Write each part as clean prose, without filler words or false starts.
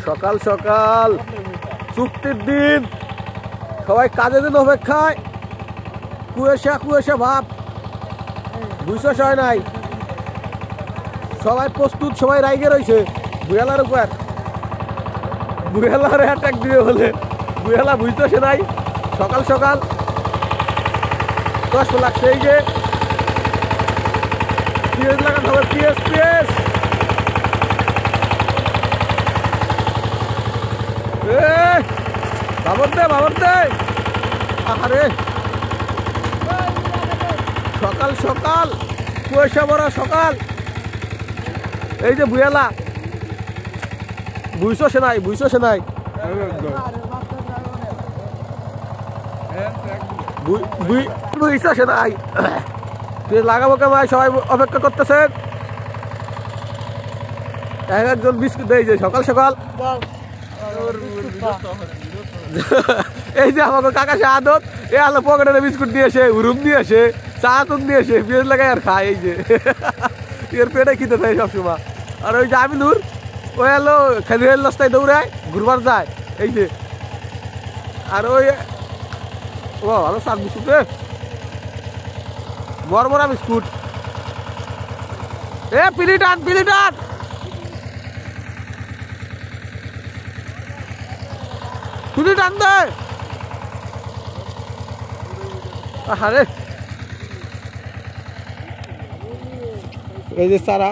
সকাল সকাল চুক্তির দিন, সবাই কাজের দিন অপেক্ষায়। কুয়াশা কুয়াশা ভাব, বুঝছস হয় নাই, সবাই প্রস্তুত, সবাই রাইগে রয়েছে বুয়ালার উপর। বুয়ালার অ্যাটাক দিবে বলে বুয়ালা বুঝতেছে নাই। সকাল সকাল 10 লাগছে। এই যে পিএস লাগাতে হবে, পিএস পিএস। বাবর দে বাবর দে। আরে সকাল সকাল কুয়াশা ভরা সকাল। এই যে বুয়ালা বুঝছস নাই, বুঝছস নাই, বুঝছস নাই। লাগাবো কেমন, সবাই অপেক্ষা করতেছেন। একজন বিস্কুট দেয় যে সকাল সকাল। এই যে আমাকে কাকা সে আদত, এ আলো পকেটে বিস্কুট দিয়েছে, রুম দিয়েছে, চা তুন দিয়েছে, পেঁয়াজ লাগাই আর খায়। এই যে এর পেটে খেতে থাকে সবসময়। আর ওই যে আমিনুর, ওই এলো খালি রেল রাস্তায় দৌড়ায়, ঘুরবার যায়। এই যে আর ওই ও ভালো চার বিস্কুট, বড় বড় বিস্কুট। এ পিলি টান, পিলি টান। পিলি টান দে। আরে এই যে সারা,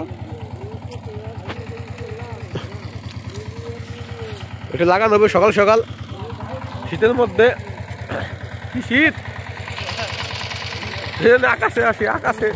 এটা লাগানো হবে সকাল সকাল শীতের মধ্যে। কি শীত, আকাশে আসি, আকাশে।